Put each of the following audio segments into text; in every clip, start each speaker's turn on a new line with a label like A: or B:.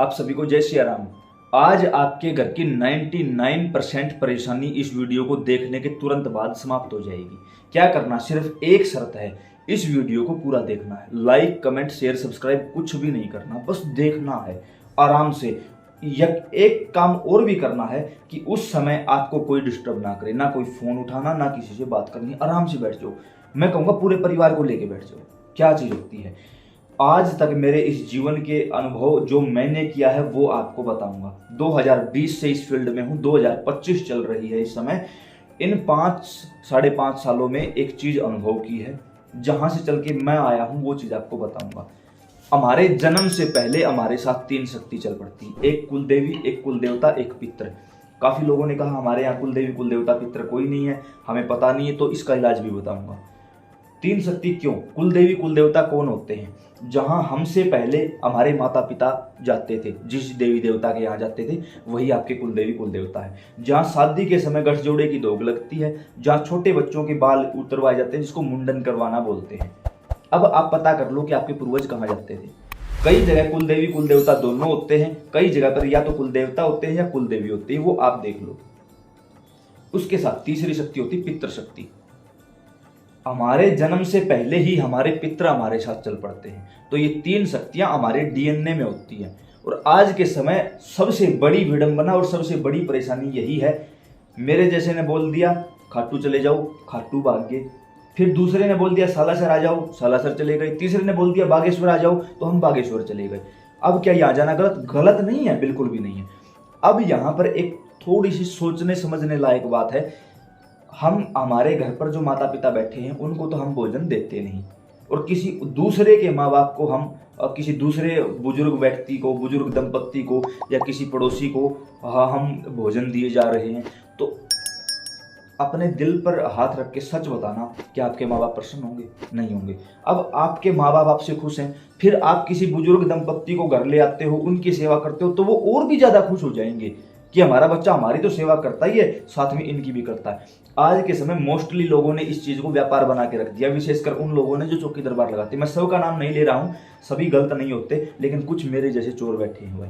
A: आप सभी को जय श्री राम। आज आपके घर की 99% परेशानी इस वीडियो को देखने के तुरंत बाद समाप्त हो जाएगी। क्या करना, सिर्फ एक शर्त है, इस वीडियो को पूरा देखना है। लाइक, कमेंट, शेयर, सब्सक्राइब कुछ भी नहीं करना, बस देखना है आराम से। एक काम और भी करना है कि उस समय आपको कोई डिस्टर्ब ना करे, ना कोई फोन उठाना, ना किसी से बात करनी, आराम से बैठ जाओ। मैं कहूँगा पूरे परिवार को लेके बैठ जाओ। क्या चीज़ होती है, आज तक मेरे इस जीवन के अनुभव जो मैंने किया है वो आपको बताऊंगा। 2020 से इस फील्ड में हूँ, 2025 चल रही है इस समय। इन 5-5.5 सालों में एक चीज अनुभव की है, जहां से चल के मैं आया हूँ वो चीज आपको बताऊंगा। हमारे जन्म से पहले हमारे साथ 3 शक्ति चल पड़ती, एक कुल देवी, एक कुल देवता, एक पितर। काफी लोगों ने कहा हमारे यहाँ कुल देवी, कुल देवता, पितर कोई नहीं है, हमें पता नहीं है, तो इसका इलाज भी बताऊंगा। 3 शक्ति क्यों, कुल देवी कुल देवता कौन होते हैं? जहां हमसे पहले हमारे माता पिता जाते थे, जिस देवी देवता के यहाँ जाते थे वही आपके कुल देवी कुल देवता है। जहां शादी के समय गठजोड़े की दोग लगती है, जहां छोटे बच्चों के बाल उतरवाए जाते हैं, जिसको मुंडन करवाना बोलते हैं। अब आप पता कर लो कि आपके पूर्वज कहाँ जाते थे। कई जगह कुल देवी कुल देवता दोनों होते हैं, कई जगह पर या तो कुल देवता होते हैं या कुल देवी होती है, वो आप देख लो। उसके साथ तीसरी शक्ति होती है पितृ शक्ति। हमारे जन्म से पहले ही हमारे पितर हमारे साथ चल पड़ते हैं। तो ये 3 शक्तियां हमारे डीएनए में होती हैं। और आज के समय सबसे बड़ी विडंबना और सबसे बड़ी परेशानी यही है, मेरे जैसे ने बोल दिया खाटू चले जाओ, खाटू भाग गए। फिर दूसरे ने बोल दिया सालासर आ जाओ, सालासर चले गए। तीसरे ने बोल दिया बागेश्वर आ जाओ, तो हम बागेश्वर चले गए। अब क्या यहाँ जाना गलत? गलत नहीं है, बिल्कुल भी नहीं है। अब यहाँ पर एक थोड़ी सी सोचने समझने लायक बात है। हम हमारे घर पर जो माता पिता बैठे हैं उनको तो हम भोजन देते नहीं, और किसी दूसरे के माँ बाप को हम किसी दूसरे बुजुर्ग व्यक्ति को, बुजुर्ग दंपत्ति को या किसी पड़ोसी को हम भोजन दिए जा रहे हैं। तो अपने दिल पर हाथ रख के सच बताना कि आपके माँ बाप प्रसन्न होंगे? नहीं होंगे। अब आपके माँ बाप आपसे खुश हैं, फिर आप किसी बुजुर्ग दंपत्ति को घर ले आते हो, उनकी सेवा करते हो, तो वो और भी ज्यादा खुश हो जाएंगे कि हमारा बच्चा हमारी तो सेवा करता ही है, साथ में इनकी भी करता है। आज के समय मोस्टली लोगों ने इस चीज को व्यापार बना के रख दिया, विशेषकर उन लोगों ने जो चौकी दरबार लगाते। मैं सबका नाम नहीं ले रहा हूं, सभी गलत नहीं होते, लेकिन कुछ मेरे जैसे चोर बैठे हैं भाई।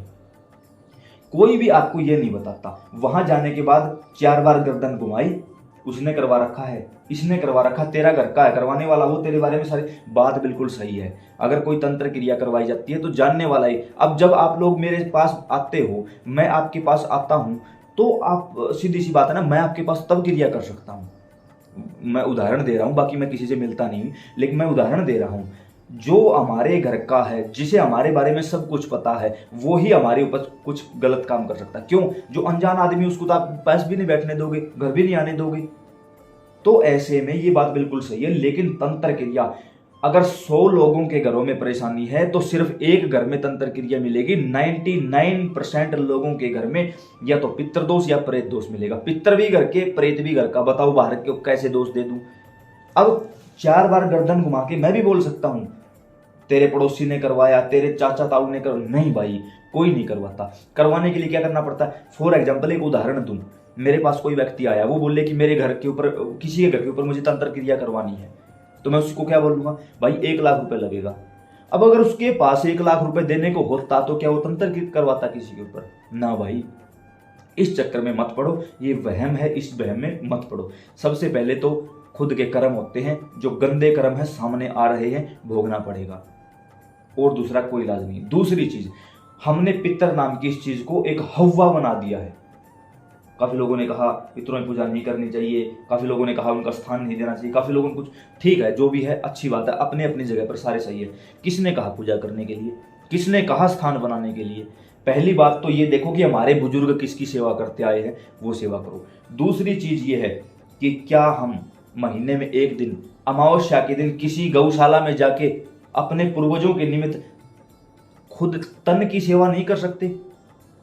A: कोई भी आपको ये नहीं बताता, वहां जाने के बाद 4 बार गर्दन घुमाई, उसने करवा रखा है, इसने करवा रखा, तेरा घर का है, करवाने वाला वो तेरे बारे में सारी बात बिल्कुल सही है। अगर कोई तंत्र क्रिया करवाई जाती है तो जानने वाला ही। अब जब आप लोग मेरे पास आते हो, मैं आपके पास आता हूं, तो आप सीधी सी बात है ना, मैं आपके पास तब क्रिया कर सकता हूं। मैं उदाहरण दे रहा हूं, बाकी मैं किसी से मिलता नहीं, लेकिन मैं उदाहरण दे रहा हूं। जो हमारे घर का है, जिसे हमारे बारे में सब कुछ पता है, वो ही हमारे ऊपर कुछ गलत काम कर सकता है। क्यों? जो अनजान आदमी, उसको तो आप पास भी नहीं बैठने दोगे, घर भी नहीं आने दोगे। तो ऐसे में ये बात बिल्कुल सही है, लेकिन तंत्र क्रिया, अगर 100 लोगों के घरों में परेशानी है तो सिर्फ एक घर में तंत्र क्रिया मिलेगी। 99% लोगों के घर में या तो पितृ दोष या प्रेत दोष मिलेगा। पितृ भी घर के, प्रेत भी घर का। बताओ बाहर के कैसे दोष दे दूं? अब 4 बार गर्दन घुमा के मैं भी बोल सकता हूं तेरे पड़ोसी ने करवाया, तेरे चाचा ताऊ ने करवाया। नहीं भाई, कोई नहीं करवाता। करवाने के लिए क्या करना पड़ता है? फॉर एग्जाम्पल एक उदाहरण दूं, मेरे पास कोई व्यक्ति आया, वो बोले कि मेरे घर के ऊपर, किसी के घर के ऊपर मुझे तंत्र क्रिया करवानी है, तो मैं उसको क्या बोलूंगा? भाई 1 लाख रुपए लगेगा। अब अगर उसके पास 1 लाख रुपए देने को होता तो क्या वो तंत्र करवाता किसी के ऊपर? ना भाई। इस चक्कर में मत पड़ो, ये वहम है, इस वहम में मत पड़ो। सबसे पहले तो खुद के कर्म होते हैं, जो गंदे कर्म है सामने आ रहे हैं, भोगना पड़ेगा, और दूसरा कोई इलाज नहीं। दूसरी चीज, हमने पितर नाम की इस चीज को एक हव्वा बना दिया है। काफी लोगों ने कहा पितरों की पूजा नहीं करनी चाहिए, काफी लोगों ने कहा उनका स्थान नहीं देना चाहिए, काफी लोगों ने कुछ, ठीक है, जो भी है अच्छी बात है, अपने अपनी जगह पर सारे सही है। किसने कहा पूजा करने के लिए? किसने कहा स्थान बनाने के लिए? पहली बात तो ये देखो कि हमारे बुजुर्ग किसकी सेवा करते आए हैं, वो सेवा करो। दूसरी चीज ये है कि क्या हम महीने में एक दिन, अमावस्या के दिन, किसी गौशाला में जाके अपने पूर्वजों के निमित्त खुद तन की सेवा नहीं कर सकते?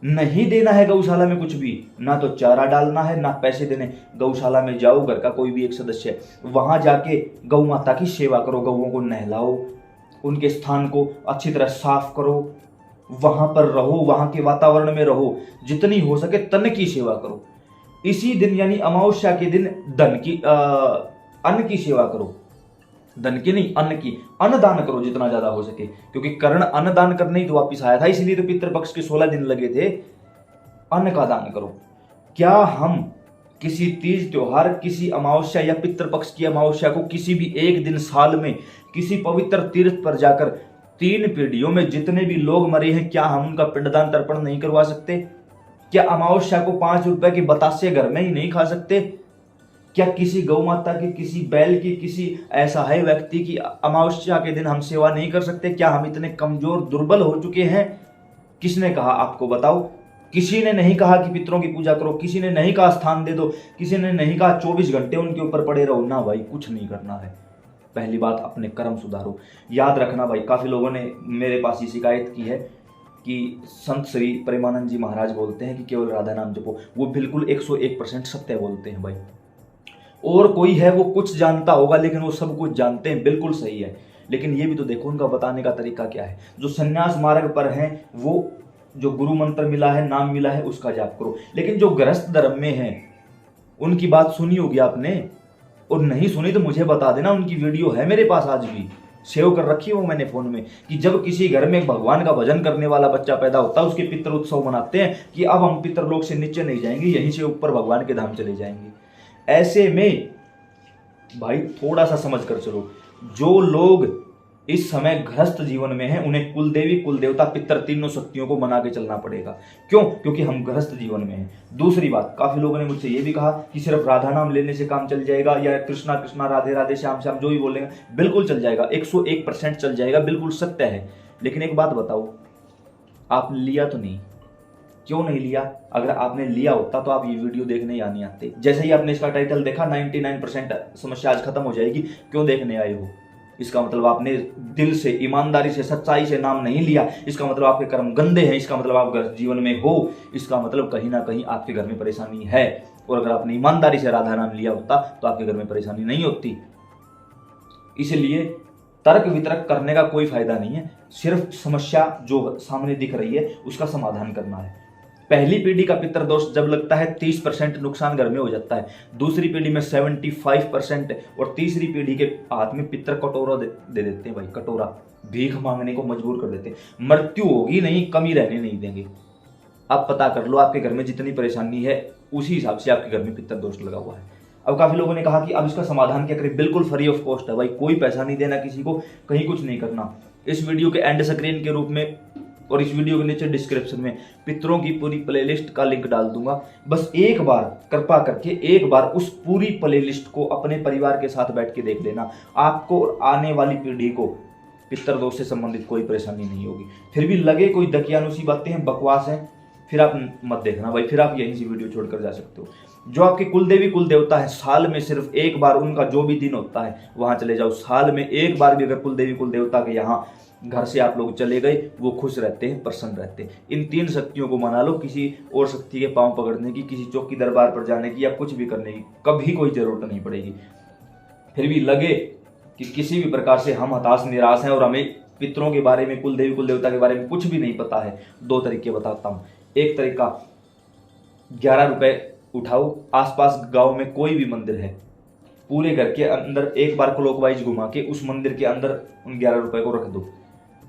A: नहीं देना है गौशाला में कुछ भी, ना तो चारा डालना है, ना पैसे देने। गौशाला में जाओ, घर का कोई भी एक सदस्य है, वहां जाके गौ माता की सेवा करो, गौओं को नहलाओ, उनके स्थान को अच्छी तरह साफ करो, वहां पर रहो, वहां के वातावरण में रहो, जितनी हो सके तन की सेवा करो। इसी दिन यानी अमावस्या के दिन धन की अन्न की सेवा करो। धन की नहीं, अन्न की। अन्न दान करो जितना ज्यादा हो सके, क्योंकि कर्ण अन्न दान करने ही तो वापिस आया था, इसलिए तो पितृपक्ष के 16 दिन लगे थे। अन्न का दान करो। क्या हम किसी तीज त्योहार, किसी अमावस्या या पितृपक्ष की अमावस्या को किसी भी एक दिन साल में किसी पवित्र तीर्थ पर जाकर 3 पीढ़ियों में जितने भी लोग मरे हैं, क्या हम उनका पिंडदान तर्पण नहीं करवा सकते? क्या अमावस्या को 5 रुपए के बतासे घर में ही नहीं खा सकते? क्या किसी गौ माता की, किसी बैल की, किसी ऐसा है व्यक्ति की अमावस्या के दिन हम सेवा नहीं कर सकते? क्या हम इतने कमजोर दुर्बल हो चुके हैं? किसने कहा आपको बताओ? किसी ने नहीं कहा कि पितरों की पूजा करो, किसी ने नहीं कहा स्थान दे दो, किसी ने नहीं कहा 24 घंटे उनके ऊपर पड़े रहो। ना भाई, कुछ नहीं करना है। पहली बात, अपने कर्म सुधारो। याद रखना भाई, काफी लोगों ने मेरे पास ये शिकायत की है कि संत श्री प्रेमानंद जी महाराज बोलते हैं कि केवल राधा नाम जपो। वो बिल्कुल 101% सत्य बोलते हैं भाई। और कोई है वो कुछ जानता होगा, लेकिन वो सब कुछ जानते हैं, बिल्कुल सही है। लेकिन ये भी तो देखो उनका बताने का तरीका क्या है। जो संन्यास मार्ग पर हैं, वो जो गुरु मंत्र मिला है, नाम मिला है, उसका जाप करो। लेकिन जो गृहस्थ धर्म में है, उनकी बात सुनी होगी आपने, और नहीं सुनी तो मुझे बता देना। उनकी वीडियो है मेरे पास, आज भी सेव कर रखी हो मैंने फोन में, कि जब किसी घर में भगवान का भजन करने वाला बच्चा पैदा होता है, उसके पितृ उत्सव मनाते हैं कि अब हम पितृलोक से नीचे नहीं जाएंगे, यहीं से ऊपर भगवान के धाम चले जाएंगे। ऐसे में भाई थोड़ा सा समझ कर चलो, जो लोग इस समय गृहस्थ जीवन में हैं, उन्हें कुल देवी, कुल देवता, पितर, तीनों शक्तियों को मना के चलना पड़ेगा। क्यों? क्योंकि हम गृहस्थ जीवन में हैं। दूसरी बात, काफी लोगों ने मुझसे ये भी कहा कि सिर्फ राधा नाम लेने से काम चल जाएगा, या कृष्णा कृष्णा, राधे राधे, श्याम श्याम, जो भी बोलेंगे। बिल्कुल चल जाएगा, 101% चल जाएगा, बिल्कुल सत्य है। लेकिन एक बात बताओ, आपने लिया तो नहीं? क्यों नहीं लिया? अगर आपने लिया होता तो आप ये वीडियो देखने या नहीं आते। जैसे ही आपने इसका टाइटल देखा, 99% समस्या आज खत्म हो जाएगी। क्यों देखने आए हो? इसका मतलब आपने दिल से, ईमानदारी से, सच्चाई से नाम नहीं लिया। इसका मतलब आपके कर्म गंदे हैं। इसका मतलब आप घर जीवन में हो। इसका मतलब कहीं ना कहीं आपके घर में परेशानी है। और अगर आपने ईमानदारी से राधा नाम लिया होता तो आपके घर में परेशानी नहीं होती। इसलिए तर्क वितर्क करने का कोई फायदा नहीं है। सिर्फ समस्या जो सामने दिख रही है उसका समाधान करना है। पहली पीढ़ी का पितृदोष जब लगता है 30% नुकसान घर में हो जाता है, दूसरी पीढ़ी में 75%, और तीसरी पीढ़ी के हाथ में पितर कटोरा दे देते हैं भाई। कटोरा भीख मांगने को मजबूर कर देते हैं। मृत्यु होगी नहीं, कमी रहने नहीं देंगे। आप पता कर लो आपके घर में जितनी परेशानी है, उसी हिसाब से आपके घर में पितृदोष लगा हुआ है। अब काफी लोगों ने कहा कि अब इसका समाधान क्या करें? बिल्कुल फ्री ऑफ कॉस्ट है भाई, कोई पैसा नहीं देना किसी को, कहीं कुछ नहीं करना। इस वीडियो के एंड स्क्रीन के रूप में और इस वीडियो के नीचे डिस्क्रिप्शन में पितरों की पूरी प्लेलिस्ट का लिंक डाल दूंगा। बस एक बार कृपा करके एक बार उस पूरी प्लेलिस्ट को अपने परिवार के साथ बैठ के देख लेना। आपको और आने वाली पीढ़ी को पितृदोष से संबंधित कोई परेशानी नहीं होगी। फिर भी लगे कोई दकियानुसी बातें हैं, बकवास हैं, फिर आप मत देखना भाई, फिर आप यहीं से वीडियो छोड़कर जा सकते हो। जो आपके कुलदेवी कुल देवता है, साल में सिर्फ एक बार उनका जो भी दिन होता है वहां चले जाओ। साल में एक बार भी अगर कुलदेवी कुल देवता के यहाँ घर से आप लोग चले गए, वो खुश रहते हैं, प्रसन्न रहते हैं। इन 3 शक्तियों को मना लो। किसी और शक्ति के पांव पकड़ने की, किसी चौकी दरबार पर जाने की या कुछ भी करने की कभी कोई जरूरत नहीं पड़ेगी। फिर भी लगे कि किसी भी प्रकार से हम हताश निराश हैं और हमें पितरों के बारे में, कुल देवी कुल देवता के बारे में कुछ भी नहीं पता है, 2 तरीके बताता हूँ। एक तरीका, 11 रुपए उठाओ, आसपास गांव में कोई भी मंदिर है, पूरे घर के अंदर एक बार क्लॉकवाइज घुमा के उस मंदिर के अंदर उन 11 रुपए को रख दो।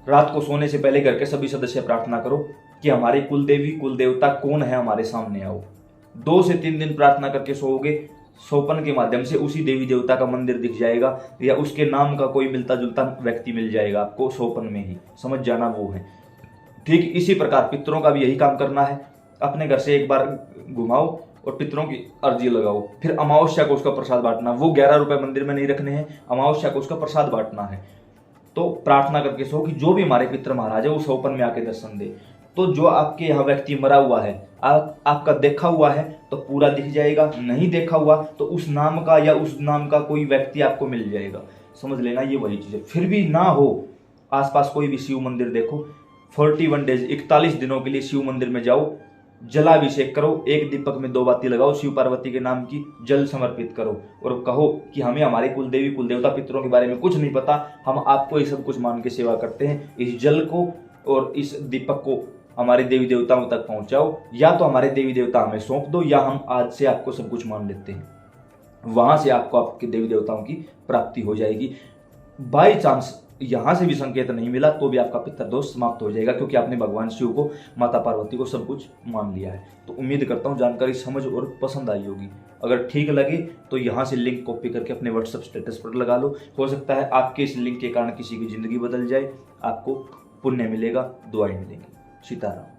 A: रात को सोने से पहले घर के सभी सदस्य प्रार्थना करो कि हमारे कुल देवी कुल देवता कौन है, हमारे सामने आओ। 2 से 3 दिन प्रार्थना करके सोओगे, सोपन के माध्यम से उसी देवी देवता का मंदिर दिख जाएगा, या उसके नाम का कोई मिलता जुलता व्यक्ति मिल जाएगा आपको सोपन में ही, समझ जाना वो है। ठीक इसी प्रकार पितरों का भी यही काम करना है। अपने घर से एक बार घुमाओ और पितरों की अर्जी लगाओ। फिर अमावस्या को उसका प्रसाद बांटना। वो 11 रुपए मंदिर में नहीं रखने हैं, अमावस्या को उसका प्रसाद बांटना है। तो प्रार्थना करके सो कि जो भी हमारे पितर महाराज है वो सोपन में आके दर्शन दे। तो जो आपके यहाँ व्यक्ति मरा हुआ है, आपका देखा हुआ है तो पूरा दिख जाएगा, नहीं देखा हुआ तो उस नाम का या उस नाम का कोई व्यक्ति आपको मिल जाएगा। समझ लेना, ये वही चीज है। फिर भी ना हो, आसपास कोई भी शिव मंदिर देखो, 41 डेज 41 दिनों के लिए शिव मंदिर में जाओ, जलाभिषेक करो, एक दीपक में 2 बाती लगाओ, शिव पार्वती के नाम की जल समर्पित करो और कहो कि हमें हमारे कुल देवी कुल देवता पितरों के बारे में कुछ नहीं पता, हम आपको ये सब कुछ मान के सेवा करते हैं। इस जल को और इस दीपक को हमारे देवी देवताओं तक पहुंचाओ, या तो हमारे देवी देवता हमें सौंप दो, या हम आज से आपको सब कुछ मान लेते हैं। वहां से आपको आपके देवी देवताओं की प्राप्ति हो जाएगी। बाई चांस यहाँ से भी संकेत नहीं मिला तो भी आपका पितृदोष समाप्त हो जाएगा, क्योंकि आपने भगवान शिव को, माता पार्वती को सब कुछ मान लिया है। तो उम्मीद करता हूँ जानकारी समझ और पसंद आई होगी। अगर ठीक लगे तो यहाँ से लिंक कॉपी करके अपने व्हाट्सएप स्टेटस पर लगा लो। हो सकता है आपके इस लिंक के कारण किसी की जिंदगी बदल जाए, आपको पुण्य मिलेगा, दुआएं मिलेंगी। सीताराम।